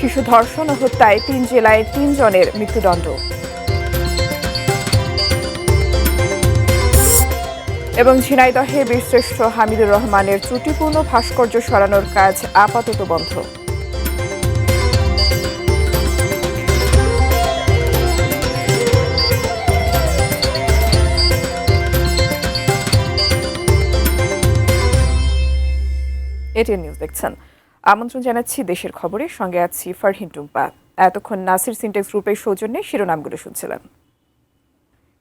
শিশু ধর্ষণ ও হত্যায় 3 জেলায় 3 জনের মৃত্যুদণ্ড। এবং ঝিনাইদহে বীরশ্রেষ্ঠ হামিদুর রহমানের ত্রুটিপূর্ণ ভাস্কর্য সরানোর কাজ আপাতত বন্ধ। এটিএন নিউজ দেখছেন। আমন্ত্রণ জানাচ্ছি দেশের খবরে, সঙ্গে আছি ফারহিন টুম্পা। এতক্ষণ নাসির সিনটেক্স গ্রুপের সৌজন্যে শিরোনামগুলো শুনছিলেন।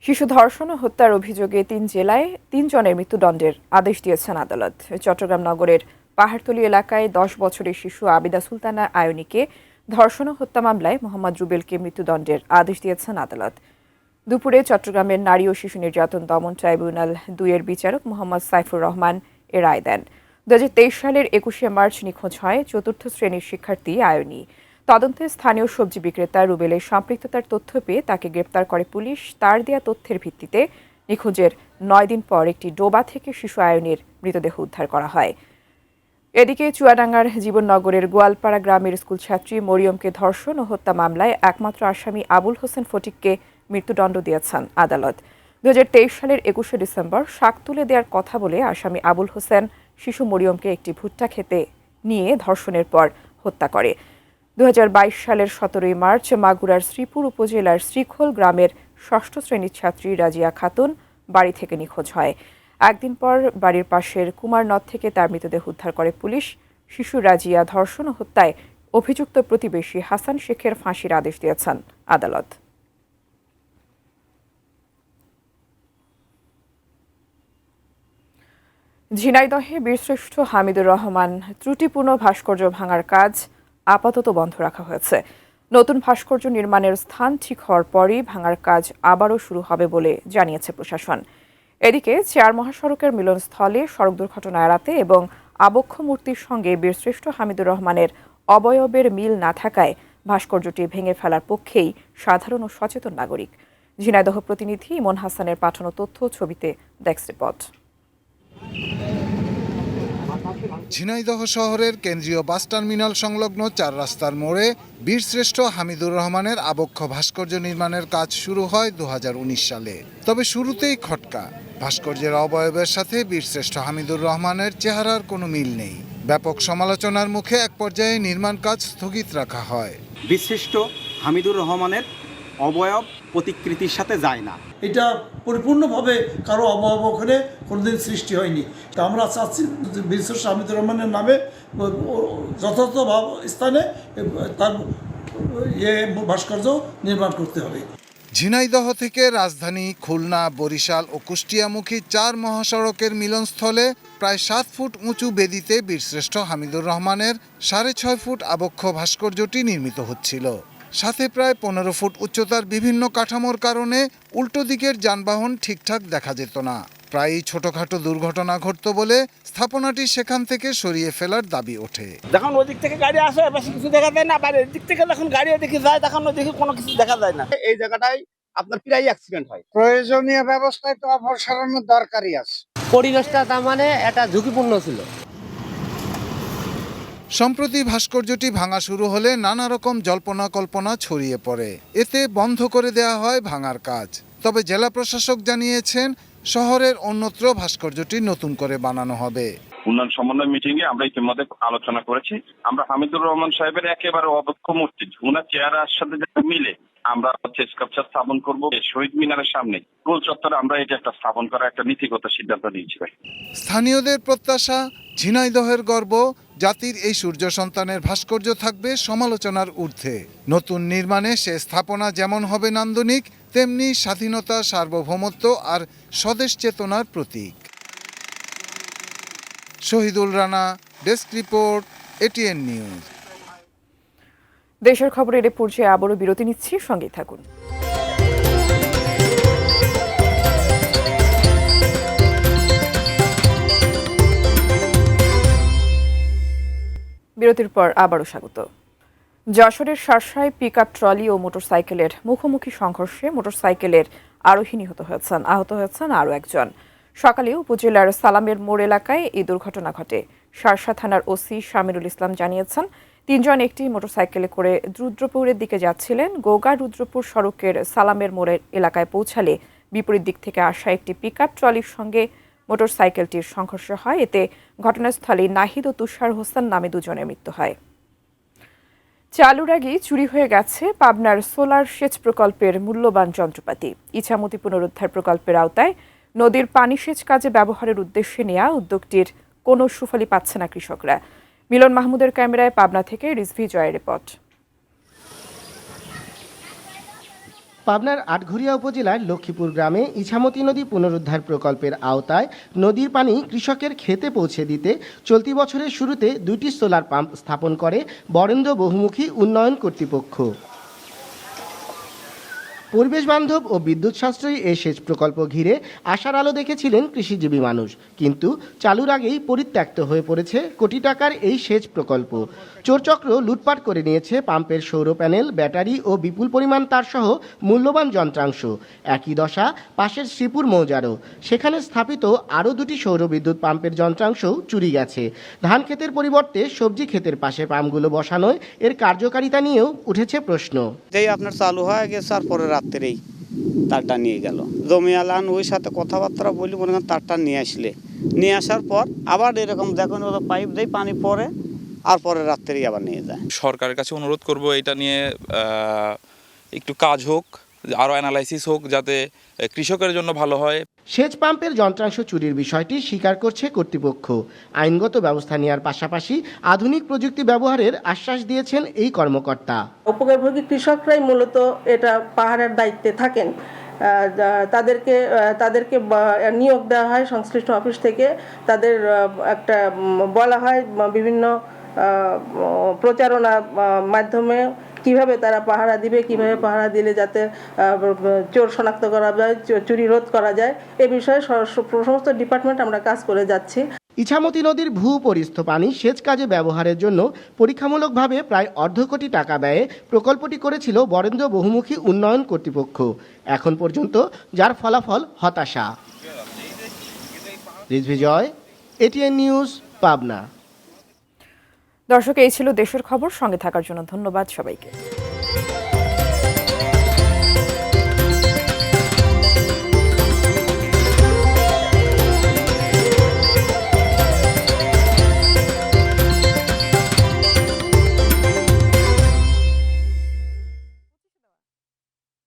শিশু ধর্ষণ ও হত্যার অভিযোগে 3 জেলায় 3 জনের মৃত্যুদণ্ডের আদেশ দিয়েছেন আদালত। চট্টগ্রাম নগরের পাহাড়তলী এলাকায় 10 বছরের শিশু আবিদা সুলতানা আয়নীকে ধর্ষণ ও হত্যা মামলায় মোহাম্মদ রুবেলকে মৃত্যুদণ্ডের আদেশ দিয়েছেন আদালত। দুপুরে চট্টগ্রামের নারী ও শিশু নির্যাতন দমন ট্রাইব্যুনাল 2-এর বিচারক মোহাম্মদ সাইফুর রহমান এ রায় দেন। 2023 সালের 21শে মার্চ নিখোঁজ হয় 4র্থ শ্রেণীর শিক্ষার্থী আয়নী। তদন্তে স্থানীয় সবজি বিক্রেতা রুবেলের সম্পৃক্ততার তথ্য পেয়ে তাকে গ্রেপ্তার করে পুলিশ। তার দেয়া তথ্যের ভিত্তিতে নিখোঁজের 9 দিন পর একটি ডোবা থেকে শিশু আয়নীর মৃতদেহ উদ্ধার করা হয়। এদিকে চুয়াডাঙ্গার জীবননগরের গোয়ালপাড়া গ্রামের স্কুল ছাত্রী মরিয়মকে ধর্ষণ ও হত্যা মামলায় একমাত্র আসামি আবুল হোসেন ফটিককে মৃত্যুদণ্ড দিয়েছেন আদালত। 2023 সালের 21শে ডিসেম্বর শাক তুলে দেওয়ার কথা বলে আসামি আবুল হোসেন শিশু মরিয়মকে একটি ভুট্টা খেতে নিয়ে ধর্ষণের পর হত্যা করে। 2022 সালের 17ই মার্চ মাগুরার শ্রীপুর উপজেলার শ্রীখোল গ্রামের 6ষ্ঠ শ্রেণীর ছাত্রী রাজিয়া খাতুন বাড়ি থেকে নিখোঁজ হয়। একদিন পর বাড়ির পাশের কুমারনদ থেকে তার মৃতদেহ উদ্ধার করে পুলিশ। শিশু রাজিয়া ধর্ষণ ও হত্যায় অভিযুক্ত প্রতিবেশী হাসান শেখের ফাঁসির আদেশ দিয়েছেন আদালত। ঝিনাইদহে বীরশ্রেষ্ঠ হামিদুর রহমান ত্রুটিপূর্ণ ভাস্কর্য ভাঙার কাজ আপাতত বন্ধ রাখা হয়েছে। নতুন ভাস্কর্য নির্মাণের স্থান ঠিক হওয়ার পরই ভাঙার কাজ আবারও শুরু হবে বলে জানিয়েছে প্রশাসন। এদিকে 4 মহাসড়কের মিলনস্থলে সড়ক দুর্ঘটনা এড়াতে এবং আবক্ষ মূর্তির সঙ্গে বীরশ্রেষ্ঠ হামিদুর রহমানের অবয়বের মিল না থাকায় ভাস্কর্যটি ভেঙে ফেলার পক্ষেই সাধারণ ও সচেতন নাগরিক। ঝিনাইদহ প্রতিনিধি ইমন হাসানের পাঠানো তথ্য ছবিতে ডেস্ক রিপোর্ট। ঝিনাইদহ শহরের কেন্দ্রীয় বাস টার্মিনাল সংলগ্ন 4 রাস্তার মোড়ে বীরশ্রেষ্ঠ হামিদুর রহমানের আবক্ষ ভাস্কর্য নির্মাণের কাজ শুরু হয় 2019 সালে। তবে শুরুতেই খটকা, ভাস্কর্যের অবয়বের সাথে বীরশ্রেষ্ঠ হামিদুর রহমানের চেহারার কোনো মিল নেই। ব্যাপক সমালোচনার মুখে এক পর্যায়ে নির্মাণ কাজ স্থগিত রাখা হয়। বীরশ্রেষ্ঠ হামিদুর রহমানের অবয়ব প্রতিকৃতির সাথে যায় না। এটা পরিপূর্ণভাবে কারো অবয়ব ওখানে কোনোদিন সৃষ্টি হয়নি। তা আমরা চাচ্ছি বীরশ্রেষ্ঠ হামিদুর রহমানের নামে যথাযথ স্থানে তার ভাস্কর্য নির্মাণ করতে হবে। ঝিনাইদহ থেকে রাজধানী খুলনা, বরিশাল ও কুষ্টিয়ামুখী 4 মহাসড়কের মিলনস্থলে প্রায় 7 ফুট উঁচু বেদিতে বীরশ্রেষ্ঠ হামিদুর রহমানের 6.5 ফুট আবক্ষ ভাস্কর্যটি নির্মিত হচ্ছিল। সাথে প্রায় 15 ফুট উচ্চতার বিভিন্ন কাঠামোর কারণে উল্টো দিকের যানবাহন ঠিকঠাক দেখা যেত না। প্রায়ই ছোটখাটো দুর্ঘটনা ঘটত বলে স্থাপনাটি সেখান থেকে সরিয়ে ফেলার দাবি ওঠে। যখন ওদিক থেকে গাড়ি আসে বেশি কিছু দেখা যায় না, বাইরের দিক থেকে যখন গাড়ি ওদিকে যায় তখন ওদিকে কোনো কিছু দেখা যায় না। এই জায়গাটায় আপনার প্রায় অ্যাক্সিডেন্ট হয়। প্রয়োজনীয় ব্যবস্থায় তো অপসারণের দরকারই আছে। পরিবেশটা তার মানে এটা ঝুঁকিপূর্ণ ছিল। সম্প্রতি ভাস্কর্যটি ভাঙা শুরু হলে নানা রকম জল্পনা কল্পনা ছড়িয়ে পড়ে। এতে বন্ধ করে দেওয়া হয় ভাঙার কাজ। তবে জেলা প্রশাসক জানিয়েছেন শহরের অন্যত্র ভাস্কর্যটি নতুন করে বানানো হবে। উন্নয়ন সমন্বয় মিটিংয়ে আমরা ইতিমধ্যে আলোচনা করেছি। আমরা হামিদুর রহমান সাহেবের একেবারে অবক্ষ মূর্তি ওনার চেহারার সাথে যাতে মিলে আমরা স্কাল্পচার স্থাপন করব শহীদ মিনারের সামনে গোল চত্বরে। আমরা এটা একটা স্থাপন করার একটা নীতিগত সিদ্ধান্ত নিয়েছি। স্থানীয়দের প্রত্যাশা, ঝিনাইদহের গর্ব, জাতির এই সূর্য সন্তানের ভাস্কর্য থাকবে সমালোচনার ঊর্ধ্বে। নতুন নির্মাণে সে স্থাপনা যেমন হবে নান্দনিক, তেমনি স্বাধীনতা, সার্বভৌমত্ব আর স্বদেশ চেতনার প্রতীক। Shahidul Rana, desk report, ATN news. দেশের খবরের এ পর্যায়ে আবারও বিরতি নিচ্ছি, সঙ্গেই থাকুন। বিরতির পর আবারও স্বাগত। যশোরের শার্শায় পিকআপ ট্রলি ও মোটরসাইকেলের মুখোমুখি সংঘর্ষে মোটরসাইকেলের আরোহী নিহত হয়েছেন, আহত হয়েছেন আরও একজন। সকালে উপজেলার সালামের মোড় এলাকায় এই দুর্ঘটনা ঘটে। শার্শা থানার ওসি শামিরুল ইসলাম জানিয়েছেন, তিনজন একটি মোটরসাইকেলে করে রুদ্রপুরের দিকে যাচ্ছিলেন। গোগা রুদ্রপুর সড়কের সালামের মোড়ের এলাকায় পৌঁছালে বিপরীত দিক থেকে আসা একটি পিকআপ ট্রলির সঙ্গে মোটরসাইকেলটির সংঘর্ষ হয়। এতে ঘটনাস্থলে নাহিদ ও তুষার হোসেন নামে দুজনের মৃত্যু হয়। চালুর আগেই চুরি হয়ে গেছে পাবনার সোলার সেচ প্রকল্পের মূল্যবান যন্ত্রপাতি। ইছামতি পুনরুদ্ধার প্রকল্পের আওতায় নদীর পানি সেচ কাজে ব্যবহারের উদ্দেশ্যে নেওয়া উদ্যোগটির কোনো সুফলই পাচ্ছে না কৃষকরা। মিলন মাহমুদের ক্যামেরায় পাবনা থেকে রিজভি জয়ের রিপোর্ট। পাবনার আটঘরিয়া উপজেলার লক্ষ্মীপুর গ্রামে ইছামতি নদী পুনরুদ্ধার প্রকল্পের আওতায় নদীর পানি কৃষকের ক্ষেতে পৌঁছে দিতে চলতি বছরের শুরুতে 2টি সোলার পাম্প স্থাপন করে বরেন্দ্র বহুমুখী উন্নয়ন কর্তৃপক্ষ। পরিবেশ বান্ধব ও বিদ্যুৎ সাশ্রয়ী এই সেচ প্রকল্প ঘিরে আশার আলো দেখেছিলেন কৃষিজীবী মানুষ, কিন্তু চালুর আগেই পরিত্যক্ত হয়ে পড়েছে কোটি টাকার এই সেচ প্রকল্প। চোরচক্র লুটপাট করে নিয়েছে পাম্পের সৌর প্যানেল, ব্যাটারি ও বিপুল পরিমাণ তারসহ মূল্যবান যন্ত্রাংশ। একই দশা পাশের শ্রীপুর মৌজারও, সেখানে স্থাপিত আরও 2টি সৌর বিদ্যুৎ পাম্পের যন্ত্রাংশও চুরি গেছে। ধান ক্ষেতের পরিবর্তে সবজি ক্ষেতের পাশে পাম্পগুলো বসানোয় এর কার্যকারিতা নিয়েও উঠেছে প্রশ্ন। যেই আপনার চালু হয়ে গেছে আর পরে রাত্রেই তারটা নিয়ে গেল। জমিয়ালান ওই সাথে কথাবার্তা বলি, মনে করেন তারটা নিয়ে আসার পর আবার এরকম দেখুন ওদের পাইপ দেয়, পানি পরে আর পরে রাত্রেই আবার নিয়ে যায়। সরকারের কাছে অনুরোধ করব এটা নিয়ে একটু কাজ হোক, আরও অ্যানালাইসিস হোক, যাতে কৃষকের জন্য ভালো হয়। সেচ পাম্পের যন্ত্রাংশ চুরির বিষয়টি স্বীকার করছে কর্তৃপক্ষ। আইনগত ব্যবস্থা নেওয়ার পাশাপাশি আধুনিক প্রযুক্তি ব্যবহারের আশ্বাস দিয়েছেন এই কর্মকর্তা। উপভোগী কৃষকরাই মূলত এটা পাহাড়ের দায়িত্বে থাকেন। তাদেরকে নিয়োগ দেওয়া হয় সংশ্লিষ্ট অফিস থেকে। তাদের একটা বলা হয় বিভিন্ন প্রচারণা মাধ্যমে কিভাবে তারা পাহারা দিবে, কিভাবে পাহারা দিলে যাতে চোর শনাক্ত করা যায়, চুরি রোধ করা যায়, এ বিষয়ে সমস্ত ডিপার্টমেন্ট আমরা কাজ করে যাচ্ছি। ইছামতি নদীর ভূপরিস্থ পানি সেচ কাজে ব্যবহারের জন্য পরীক্ষামূলকভাবে প্রায় 1.5 কোটি টাকা ব্যয়ে প্রকল্পটি করেছিল বরেন্দ্র বহুমুখী উন্নয়ন কর্তৃপক্ষ। এখন পর্যন্ত যার ফলাফল হতাশা। রিজভি জয়, এটিএন নিউজ, পাবনা। দর্শক, এই ছিল দেশের খবর। সঙ্গে থাকার জন্য ধন্যবাদ সবাইকে।